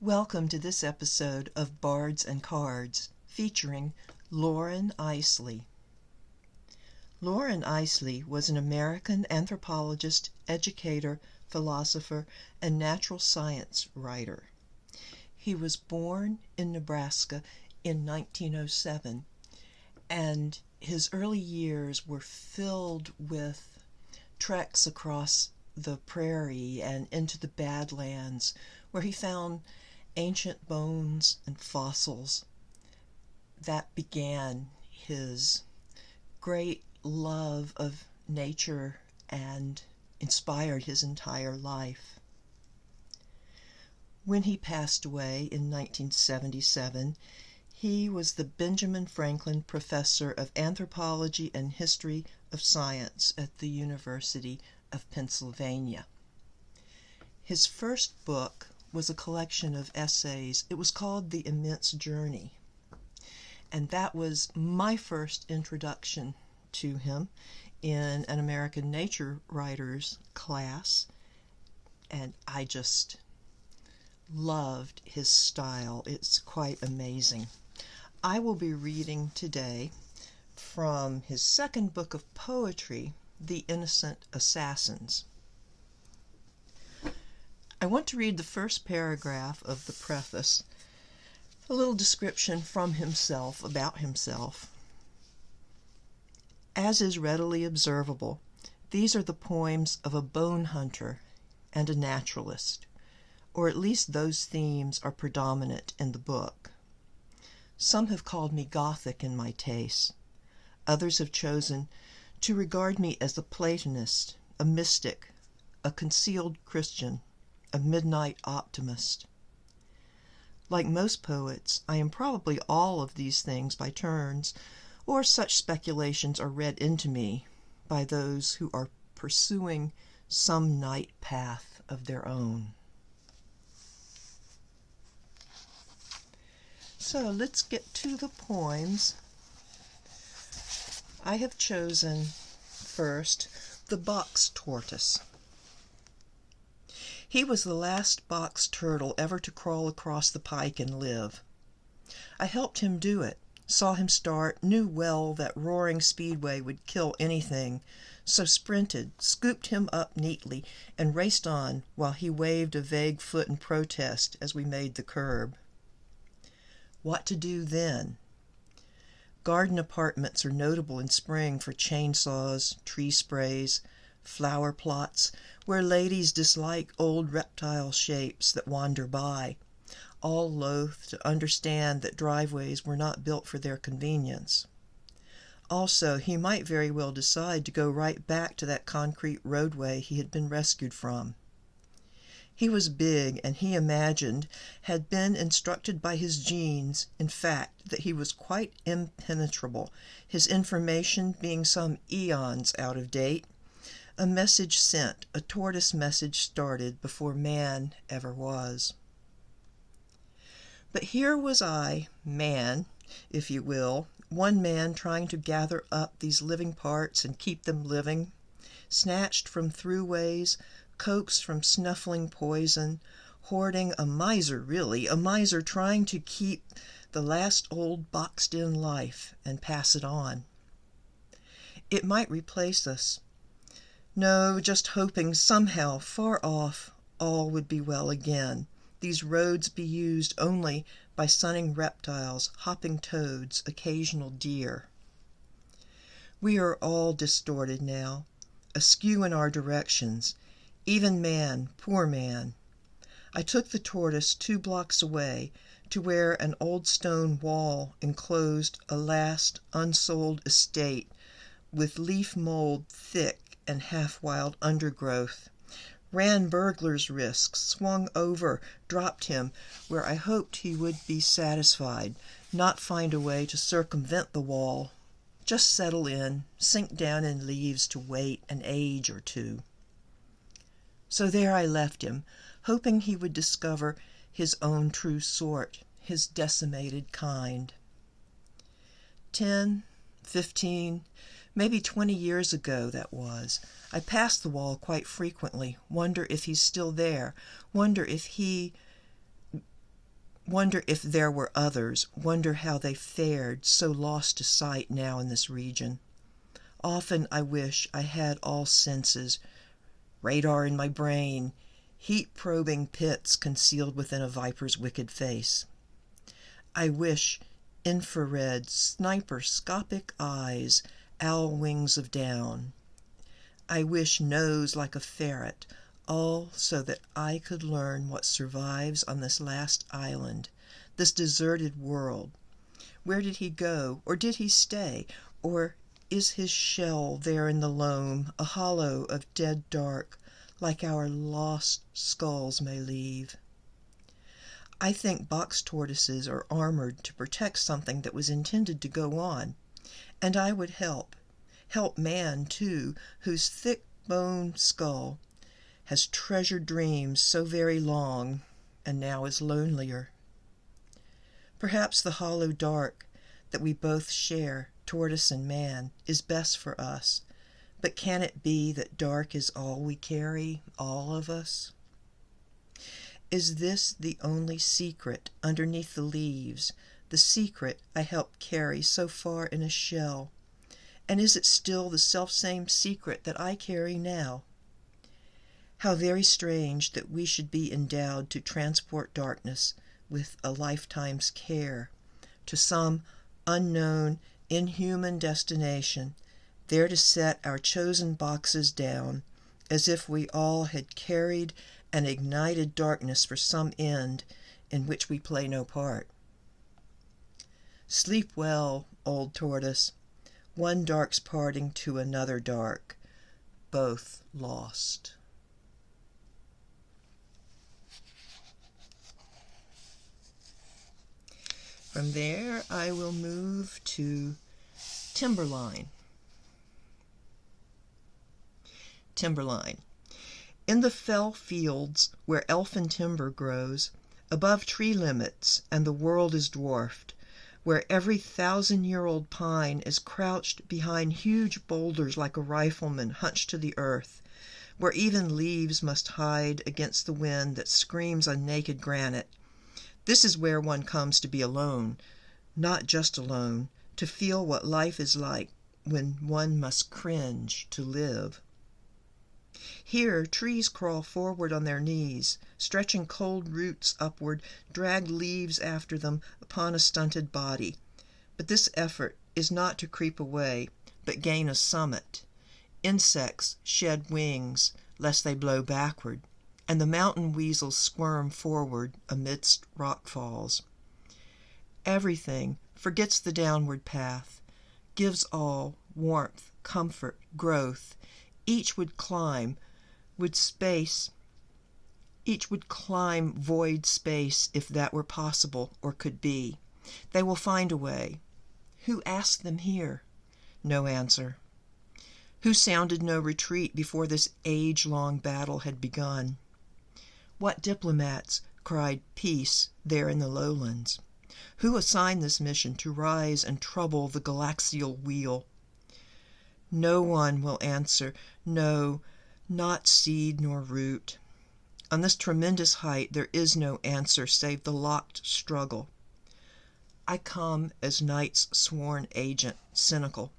Welcome to this episode of Bards and Cards, featuring Loren Eiseley. Loren Eiseley was an American anthropologist, educator, philosopher, and natural science writer. He was born in Nebraska in 1907, and his early years were filled with treks across the prairie and into the Badlands, where he found ancient bones and fossils. That began his great love of nature and inspired his entire life. When he passed away in 1977, he was the Benjamin Franklin Professor of Anthropology and History of Science at the University of Pennsylvania. His first book was a collection of essays. It was called The Immense Journey. And that was my first introduction to him in an American Nature Writers class. And I just loved his style. It's quite amazing. I will be reading today from his second book of poetry, The Innocent Assassins. I want to read the first paragraph of the preface, a little description from himself, about himself. As is readily observable, these are the poems of a bone hunter and a naturalist, or at least those themes are predominant in the book. Some have called me Gothic in my tastes. Others have chosen to regard me as a Platonist, a mystic, a concealed Christian, a midnight optimist. Like most poets, I am probably all of these things by turns, or such speculations are read into me by those who are pursuing some night path of their own. So let's get to the poems. I have chosen first the box tortoise. He was the last box turtle ever to crawl across the pike and live. I helped him do it, saw him start, knew well that roaring speedway would kill anything, so sprinted, scooped him up neatly, and raced on while he waved a vague foot in protest as we made the curb. What to do then? Garden apartments are notable in spring for chainsaws, tree sprays, flower plots, where ladies dislike old reptile shapes that wander by, all loath to understand that driveways were not built for their convenience. Also, he might very well decide to go right back to that concrete roadway he had been rescued from. He was big, and he imagined, had been instructed by his genes, in fact, that he was quite impenetrable, his information being some eons out of date. A message sent, a tortoise message started before man ever was. But here was I, man, if you will, one man trying to gather up these living parts and keep them living, snatched from throughways, coaxed from snuffling poison, hoarding, a miser really, a miser trying to keep the last old boxed-in life and pass it on. It might replace us. No, just hoping somehow, far off, all would be well again, these roads be used only by sunning reptiles, hopping toads, occasional deer. We are all distorted now, askew in our directions, even man, poor man. I took the tortoise 2 blocks away to where an old stone wall enclosed a last unsold estate with leaf mold thick and half-wild undergrowth, ran burglar's risks, swung over, dropped him where I hoped he would be satisfied, not find a way to circumvent the wall, just settle in, sink down in leaves to wait an age or two. So there I left him, hoping he would discover his own true sort, his decimated kind. 10, 15, maybe 20 years ago that was. I pass the wall quite frequently, wonder if he's still there, wonder if he Wonder if there were others, wonder how they fared, so lost to sight now in this region. Often I wish I had all senses, radar in my brain, heat-probing pits concealed within a viper's wicked face. I wish infrared, sniper-scopic eyes, owl wings of down. I wish nose like a ferret, all so that I could learn what survives on this last island, this deserted world. Where did he go, or did he stay, or is his shell there in the loam, a hollow of dead dark, like our lost skulls may leave? I think box tortoises are armored to protect something that was intended to go on, and I would help man, too, whose thick bone skull has treasured dreams so very long, and now is lonelier. Perhaps the hollow dark that we both share, tortoise and man, is best for us, but can it be that dark is all we carry, all of us? Is this the only secret underneath the leaves, the secret I helped carry so far in a shell? And is it still the selfsame secret that I carry now? How very strange that we should be endowed to transport darkness with a lifetime's care to some unknown, inhuman destination, there to set our chosen boxes down, as if we all had carried and ignited darkness for some end in which we play no part. Sleep well, old tortoise. One dark's parting to another dark, both lost. From there, I will move to Timberline. Timberline. In the fell fields where elfin timber grows, above tree limits and the world is dwarfed, where every 1,000-year-old pine is crouched behind huge boulders like a rifleman hunched to the earth, where even leaves must hide against the wind that screams on naked granite. This is where one comes to be alone, not just alone, to feel what life is like when one must cringe to live. Here trees crawl forward on their knees, stretching cold roots upward, drag leaves after them upon a stunted body. But this effort is not to creep away, but gain a summit. Insects shed wings, lest they blow backward, and the mountain weasels squirm forward amidst rock falls. Everything forgets the downward path, gives all warmth, comfort, growth. Each would climb void space if that were possible or could be. They will find a way. Who asked them here? No answer. Who sounded no retreat before this age-long battle had begun? What diplomats cried peace there in the lowlands? Who assigned this mission to rise and trouble the galaxial wheel? No one will answer, no, not seed nor root. On this tremendous height there is no answer save the locked struggle. I come as night's sworn agent, cynical.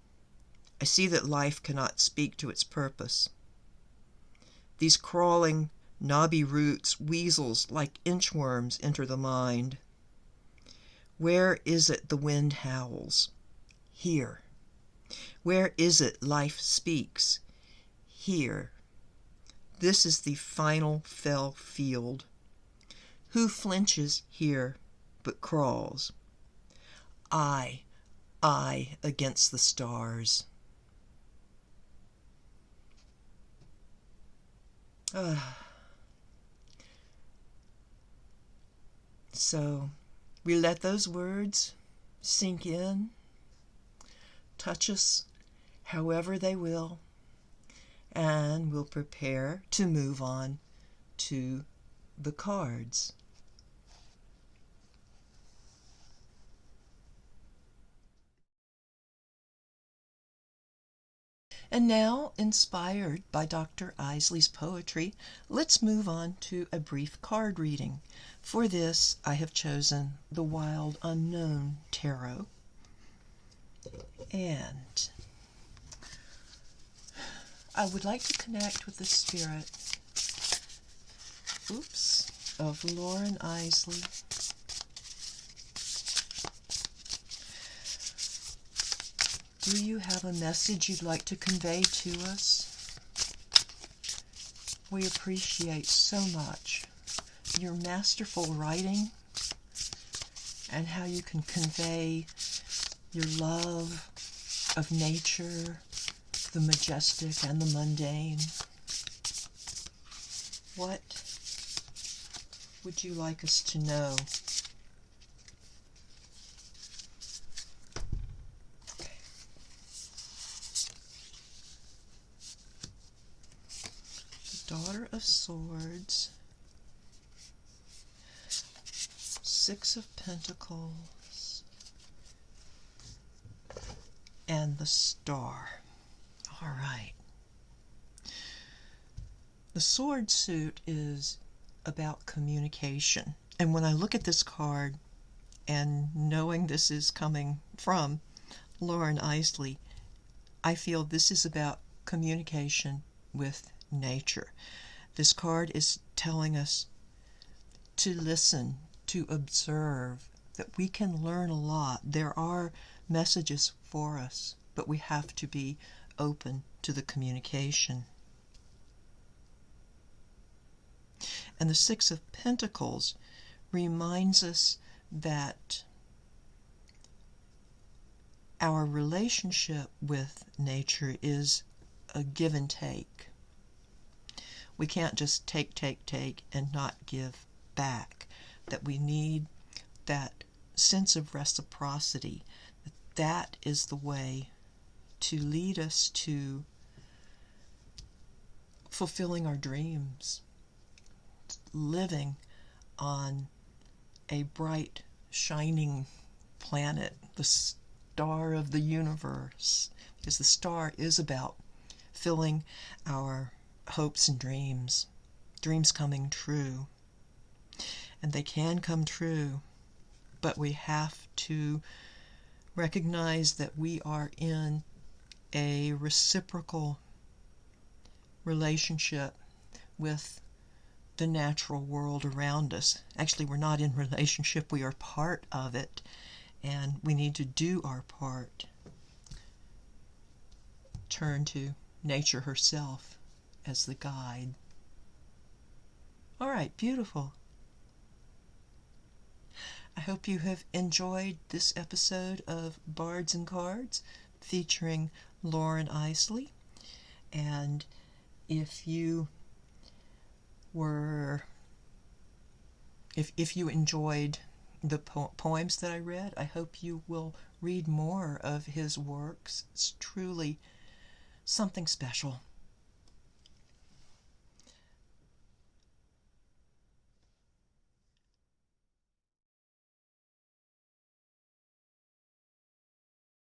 I see that life cannot speak to its purpose. These crawling, knobby roots, weasels like inchworms enter the mind. Where is it the wind howls? Here. Where is it life speaks? Here. This is the final fell field. Who flinches here but crawls? I against the stars. So we let those words sink in, touch us however they will, and we'll prepare to move on to the cards. And now, inspired by Dr. Eiseley's poetry, let's move on to a brief card reading. For this, I have chosen the Wild Unknown Tarot. And I would like to connect with the spirit, of Loren Eiseley. Do you have a message you'd like to convey to us? We appreciate so much your masterful writing and how you can convey your love of nature, the majestic and the mundane. What would you like us to know? Daughter of Swords, Six of Pentacles, and the Star. All right. The sword suit is about communication. And when I look at this card, and knowing this is coming from Loren Eiseley, I feel this is about communication with nature. This card is telling us to listen, to observe, that we can learn a lot. There are messages for us, but we have to be open to the communication. And the Six of Pentacles reminds us that our relationship with nature is a give and take. We can't just take, and not give back. That we need that sense of reciprocity. That is the way to lead us to fulfilling our dreams. Living on a bright, shining planet, the star of the universe. Because the star is about filling our hopes and dreams coming true. And they can come true, but we have to recognize that we are in a reciprocal relationship with the natural world around us. Actually, we're not in relationship, we are part of it, and we need to do our part. Turn to nature herself as the guide. All right, beautiful. I hope you have enjoyed this episode of Bards and Cards featuring Loren Eiseley. And if you enjoyed the poems that I read, I hope you will read more of his works. It's truly something special.